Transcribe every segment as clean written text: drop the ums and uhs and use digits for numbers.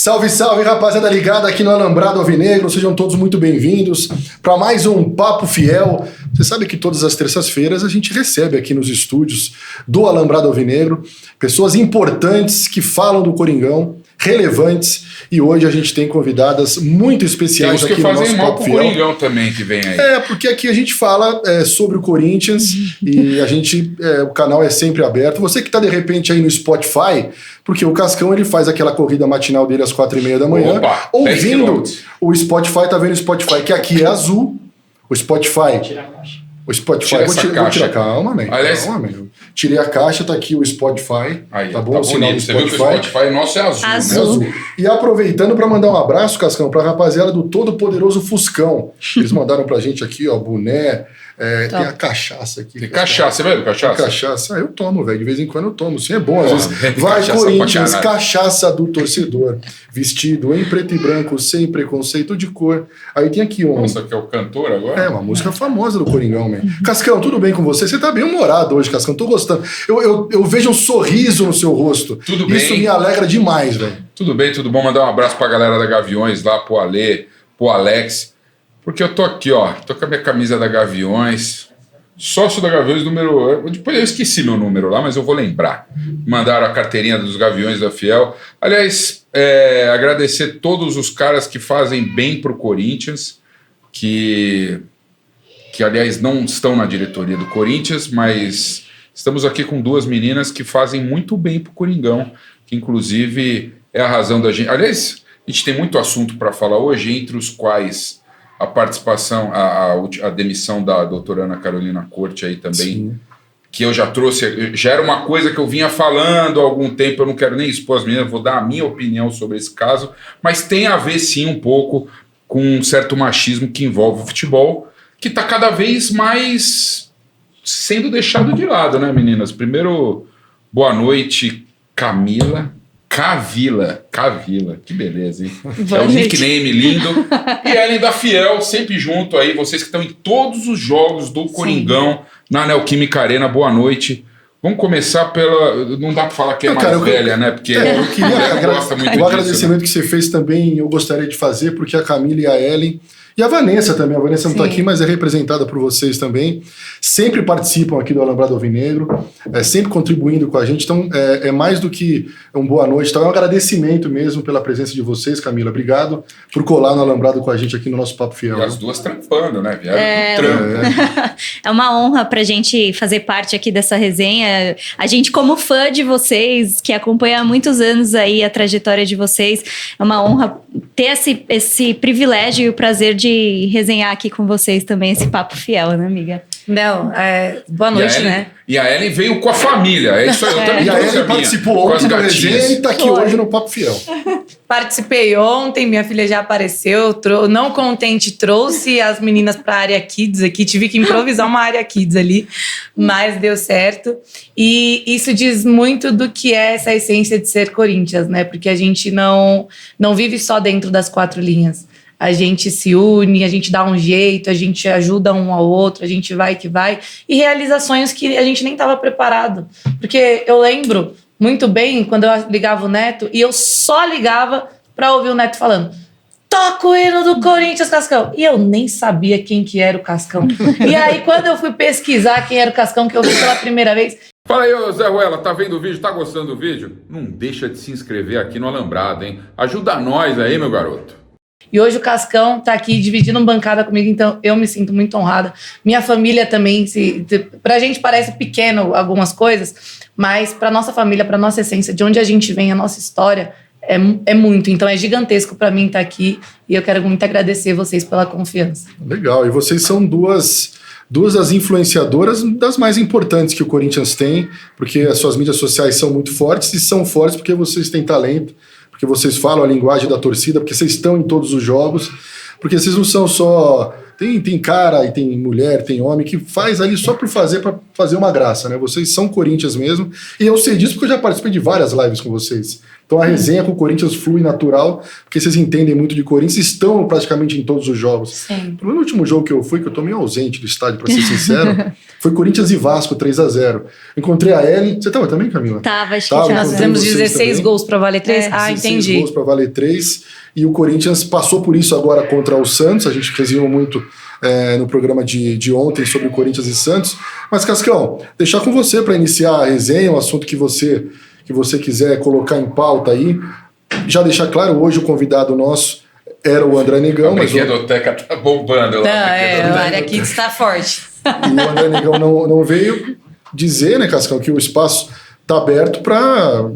Salve, salve, rapaziada ligada aqui no Alambrado Alvinegro. Sejam todos muito bem-vindos para mais um Papo Fiel. Você sabe que todas as terças-feiras a gente recebe aqui nos estúdios do Alambrado Alvinegro pessoas importantes que falam do Coringão, relevantes, e hoje a gente tem convidadas muito especiais aqui no nosso Papo Fiel. Coringão também que vem aí. Porque aqui a gente fala sobre o Corinthians e a gente, o canal é sempre aberto. Você que está de repente aí no Spotify, porque o Cascão ele faz aquela corrida matinal dele às 4h30 da manhã, ouvindo o Spotify, tá vendo o Spotify que aqui é azul, o Spotify... Tira a caixa. O Spotify, vou tirar, calma, man. Aliás, calma, man. Tirei a caixa, tá aqui o Spotify. Aí, tá bom? Tá o sinal do Spotify. Você viu que o Spotify nosso é azul, né? Azul. E aproveitando para mandar um abraço, Cascão, pra rapaziada do Todo Poderoso Fuscão. Eles mandaram pra gente aqui, ó, boné. Tem a cachaça aqui. Tem cachaça, você vai ver cachaça? Cachaça. Eu tomo, velho. De vez em quando eu tomo. Sim, é bom. Às vezes vai cachaça Corinthians, cachaça do torcedor. Vestido em preto e branco, sem preconceito de cor. Aí tem aqui um... Nossa, que é o cantor agora? É, uma música famosa do Coringão, man. Cascão, tudo bem com você? Você tá bem humorado hoje, Cascão. Tô gostando. Eu vejo um sorriso no seu rosto. Tudo bem. Isso me alegra demais, velho. Tudo bem, tudo bom. Mandar um abraço pra galera da Gaviões lá, pro Alê, pro Alex. Porque eu tô aqui, ó. Tô com a minha camisa da Gaviões. Sócio da Gaviões, número... Depois eu esqueci meu número lá, mas eu vou lembrar. Mandaram a carteirinha dos Gaviões da Fiel. Aliás, agradecer todos os caras que fazem bem pro Corinthians, que aliás não estão na diretoria do Corinthians, mas estamos aqui com duas meninas que fazem muito bem pro Coringão, que inclusive é a razão da gente... Aliás, a gente tem muito assunto para falar hoje, entre os quais... a participação, a demissão da doutora Ana Carolina Corte aí também, sim, que eu já trouxe, já era uma coisa que eu vinha falando há algum tempo, eu não quero nem expor as meninas, vou dar a minha opinião sobre esse caso, mas tem a ver sim um pouco com um certo machismo que envolve o futebol, que está cada vez mais sendo deixado de lado, né, meninas? Primeiro, boa noite, Cavila, que beleza, hein? É um nickname lindo. E Ellen da Fiel, sempre junto aí, vocês que estão em todos os jogos do Coringão, sim, na Neoquímica Arena, boa noite. Vamos começar pela... Não dá para falar que é mais velha, né? Porque eu queria gosta muito disso, o agradecimento, né, que você fez também, eu gostaria de fazer, porque a Camila e a Ellen... E a Vanessa também, a Vanessa não está aqui, mas é representada por vocês também. Sempre participam aqui do Alambrado Alvinegro, sempre contribuindo com a gente. Então, é mais do que um boa noite. Então, é um agradecimento mesmo pela presença de vocês, Camila. Obrigado por colar no Alambrado com a gente aqui no nosso Papo Fiel. E as duas trampando, né? Vieram do trampo. É uma honra pra gente fazer parte aqui dessa resenha. A gente, como fã de vocês, que acompanha há muitos anos aí a trajetória de vocês, é uma honra ter esse privilégio e o prazer de resenhar aqui com vocês também esse Papo Fiel, né, amiga? Não, boa noite, né? E a Ellen veio com a família, é isso aí. Eu também e a Ellen participou ontem do resenha e tá aqui hoje no Papo Fiel. Participei ontem, minha filha já apareceu, não contente, trouxe as meninas pra área Kids aqui, tive que improvisar uma área Kids ali, mas deu certo. E isso diz muito do que é essa essência de ser Corinthians, né? Porque a gente não vive só dentro das quatro linhas. A gente se une, a gente dá um jeito, a gente ajuda um ao outro, a gente vai que vai e realiza sonhos que a gente nem estava preparado. Porque eu lembro muito bem quando eu ligava o Neto e eu só ligava para ouvir o Neto falando: toca o hino do Corinthians, Cascão. E eu nem sabia quem que era o Cascão. E aí quando eu fui pesquisar quem era o Cascão, que eu vi pela primeira vez... Fala aí, ô Zé Ruela, tá vendo o vídeo? Tá gostando do vídeo? Não deixa de se inscrever aqui no Alambrado, hein? Ajuda nós aí, meu garoto. E hoje o Cascão tá aqui dividindo bancada comigo, então eu me sinto muito honrada. Minha família também, pra gente parece pequeno algumas coisas, mas pra nossa família, pra nossa essência, de onde a gente vem, a nossa história, é muito. Então é gigantesco pra mim estar aqui e eu quero muito agradecer vocês pela confiança. Legal, e vocês são duas das influenciadoras das mais importantes que o Corinthians tem, porque as suas mídias sociais são muito fortes e são fortes porque vocês têm talento, porque vocês falam a linguagem da torcida, porque vocês estão em todos os jogos, porque vocês não são só... Tem cara e tem mulher, tem homem que faz ali só por fazer, para fazer uma graça, né? Vocês são Corinthians mesmo, e eu sei disso porque eu já participei de várias lives com vocês. Então a resenha com o Corinthians flui natural, porque vocês entendem muito de Corinthians, estão praticamente em todos os jogos. Sim. No último jogo que eu fui, que eu tô meio ausente do estádio, pra ser sincero, foi Corinthians e Vasco, 3-0. Encontrei a Ellen. Você tava também, Camila? Tava, acho que Tava, tava. Nós temos vocês 16 também. gols pra valer 3? Ah, 16 entendi. gols pra valer 3. E o Corinthians passou por isso agora contra o Santos. A gente resenhou muito no programa de ontem sobre o Corinthians e Santos. Mas, Cascão, deixar com você para iniciar a resenha, um assunto que você quiser colocar em pauta aí. Já deixar claro, hoje o convidado nosso era o André Negão. A mas brinquedoteca tá bombando lá. A área aqui está forte. E o André Negão não veio dizer, né, Cascão, que o espaço está aberto para,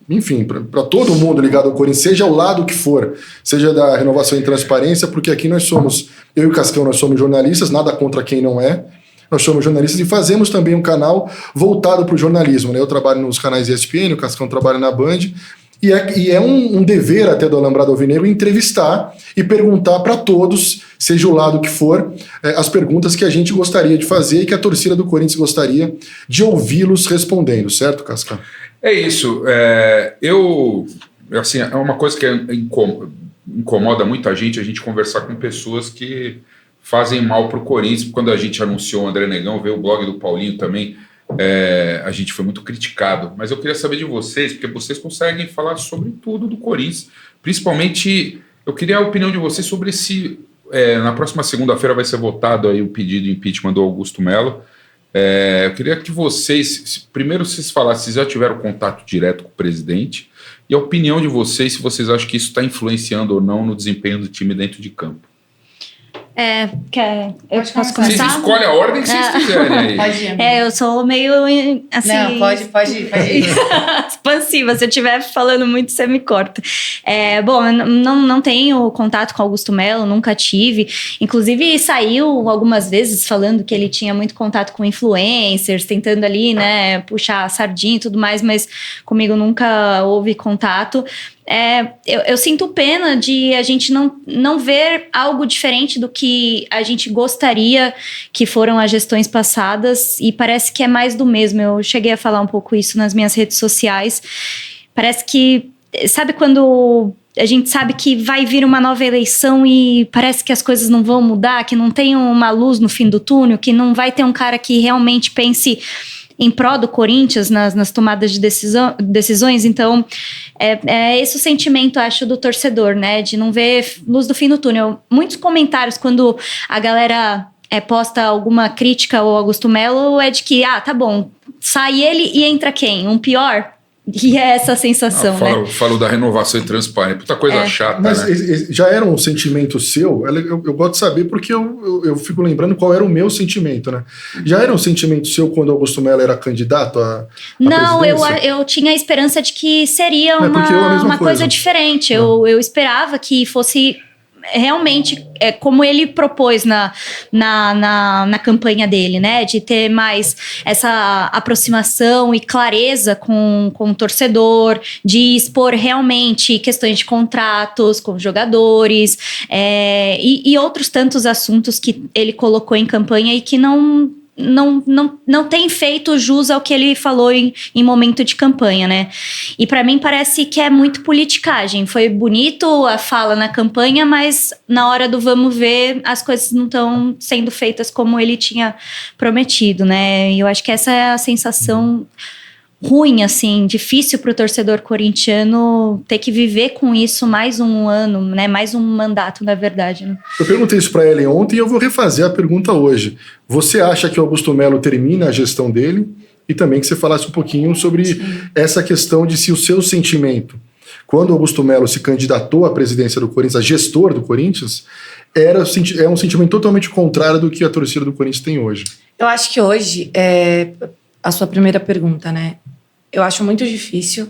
enfim, para todo mundo ligado ao Corinthians, seja o lado que for, seja da renovação e transparência, porque aqui nós somos, eu e o Cascão, nós somos jornalistas, nada contra quem não é. Nós somos jornalistas e fazemos também um canal voltado para o jornalismo, né? Eu trabalho nos canais ESPN, o Cascão trabalha na Band, e é um dever até do Alambrado Alvinegro entrevistar e perguntar para todos, seja o lado que for, as perguntas que a gente gostaria de fazer e que a torcida do Corinthians gostaria de ouvi-los respondendo, certo, Cascão? É isso. Assim, é uma coisa que incomoda muita gente, a gente conversar com pessoas que fazem mal para o Corinthians. Quando a gente anunciou o André Negão, veio o blog do Paulinho também, a gente foi muito criticado. Mas eu queria saber de vocês, porque vocês conseguem falar sobre tudo do Corinthians. Principalmente, eu queria a opinião de vocês sobre se na próxima segunda-feira vai ser votado aí o pedido de impeachment do Augusto Melo. Eu queria que vocês, primeiro vocês falassem se já tiveram contato direto com o presidente e a opinião de vocês, se vocês acham que isso está influenciando ou não no desempenho do time dentro de campo. Eu posso Vocês começar? escolhem a ordem que vocês quiserem aí. Pode ir. Eu sou meio assim. Não, pode ir. Expansiva. Se eu estiver falando muito, você me corta. Bom, eu não tenho contato com Augusto Melo, nunca tive. Inclusive, saiu algumas vezes falando que ele tinha muito contato com influencers, tentando ali, né, puxar a sardinha e tudo mais, mas comigo nunca houve contato. Eu sinto pena de a gente não ver algo diferente do que a gente gostaria que foram as gestões passadas, e parece que é mais do mesmo. Eu cheguei a falar um pouco isso nas minhas redes sociais. Parece que, sabe quando a gente sabe que vai vir uma nova eleição e parece que as coisas não vão mudar, que não tem uma luz no fim do túnel, que não vai ter um cara que realmente pense em prol do Corinthians nas tomadas de decisões. Então, é esse o sentimento, acho, do torcedor, né? De não ver luz do fim do túnel. Muitos comentários, quando a galera posta alguma crítica ao Augusto Melo, é de que, tá bom, sai ele e entra quem? Um pior? E é essa a sensação, né? Falo da renovação e transparência. Puta coisa chata, mas né? Já era um sentimento seu? Eu gosto de saber porque eu fico lembrando qual era o meu sentimento, né? Já era um sentimento seu quando Augusto Melo era candidato à Não, presidência? eu tinha a esperança de que seria uma coisa diferente. Eu esperava que fosse realmente como ele propôs na campanha dele, né? De ter mais essa aproximação e clareza com o torcedor, de expor realmente questões de contratos com jogadores, e outros tantos assuntos que ele colocou em campanha e que não tem feito jus ao que ele falou em momento de campanha, né? E para mim parece que é muito politicagem. Foi bonito a fala na campanha, mas na hora do vamos ver, as coisas não estão sendo feitas como ele tinha prometido, né? E eu acho que essa é a sensação ruim, assim, difícil para o torcedor corintiano ter que viver com isso mais um ano, né? Mais um mandato, na verdade, né? Eu perguntei isso para ele ontem e eu vou refazer a pergunta hoje. Você acha que o Augusto Melo termina a gestão dele? E também que você falasse um pouquinho sobre essa questão de se o seu sentimento, quando o Augusto Melo se candidatou à presidência do Corinthians, a gestor do Corinthians, é um sentimento totalmente contrário do que a torcida do Corinthians tem hoje. Eu acho que hoje, a sua primeira pergunta, né? Eu acho muito difícil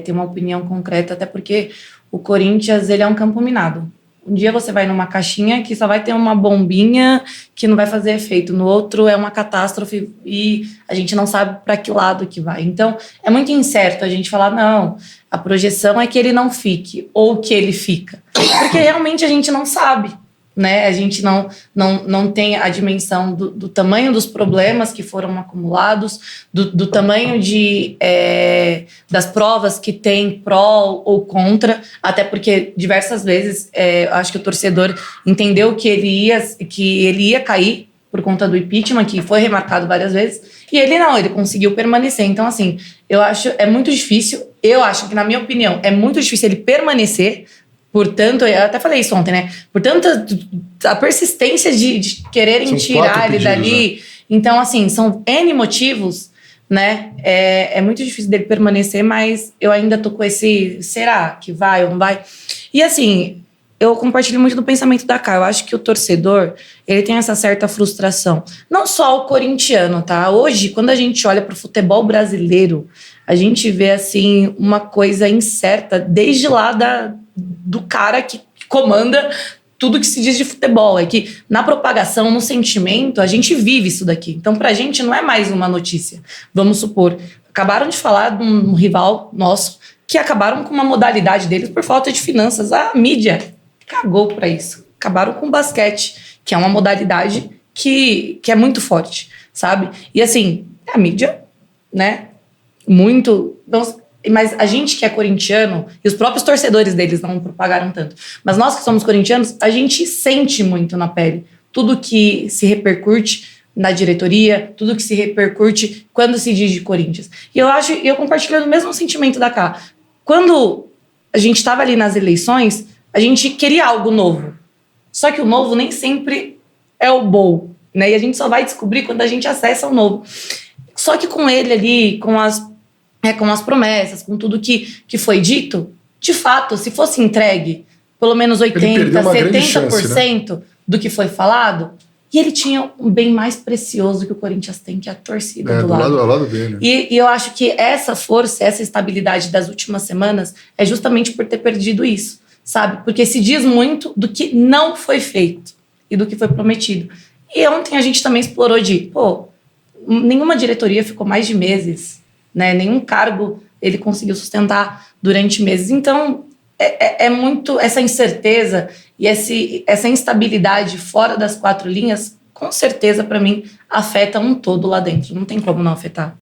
ter uma opinião concreta, até porque o Corinthians, ele é um campo minado. Um dia você vai numa caixinha que só vai ter uma bombinha que não vai fazer efeito. No outro é uma catástrofe e a gente não sabe para que lado que vai. Então, é muito incerto a gente falar, não, a projeção é que ele não fique ou que ele fica. Porque realmente a gente não sabe. né? A gente não tem a dimensão do tamanho dos problemas que foram acumulados, do tamanho das provas que tem pró ou contra, até porque diversas vezes acho que o torcedor entendeu que ele ia cair por conta do impeachment, que foi remarcado várias vezes, e ele conseguiu permanecer. Então, assim, eu acho muito difícil, na minha opinião, é muito difícil ele permanecer. Portanto, eu até falei isso ontem, né? Portanto, a persistência de quererem tirar ele dali. Né? Então, assim, são N motivos, né? É muito difícil dele permanecer, mas eu ainda tô com esse... Será que vai ou não vai? E, assim, eu compartilho muito do pensamento da Cá. Eu acho que o torcedor, ele tem essa certa frustração. Não só o corintiano, tá? Hoje, quando a gente olha pro futebol brasileiro, a gente vê, assim, uma coisa incerta desde lá do cara que comanda tudo que se diz de futebol. É que na propagação, no sentimento, a gente vive isso daqui. Então, pra gente, não é mais uma notícia. Vamos supor, acabaram de falar de um rival nosso que acabaram com uma modalidade deles por falta de finanças. A mídia cagou pra isso. Acabaram com o basquete, que é uma modalidade que é muito forte, sabe? E assim, a mídia, né? Muito... Mas a gente que é corintiano, e os próprios torcedores deles não propagaram tanto, mas nós que somos corintianos, a gente sente muito na pele tudo que se repercute na diretoria, tudo que se repercute quando se diz de Corinthians. E eu compartilho o mesmo sentimento da Cá. Quando a gente estava ali nas eleições, a gente queria algo novo. Só que o novo nem sempre é o bom, né? E a gente só vai descobrir quando a gente acessa o novo. Só que com ele ali, com as promessas, com tudo que foi dito, de fato, se fosse entregue pelo menos 80%, 70% do que foi falado, e ele tinha um bem mais precioso que o Corinthians tem, que é a torcida do lado. Ao lado dele. E eu acho que essa força, essa estabilidade das últimas semanas é justamente por ter perdido isso, sabe? Porque se diz muito do que não foi feito e do que foi prometido. E ontem a gente também explorou nenhuma diretoria ficou mais de meses, né? Nenhum cargo ele conseguiu sustentar durante meses. Então, é muito essa incerteza e essa instabilidade fora das quatro linhas, com certeza, para mim, afeta um todo lá dentro. Não tem como não afetar.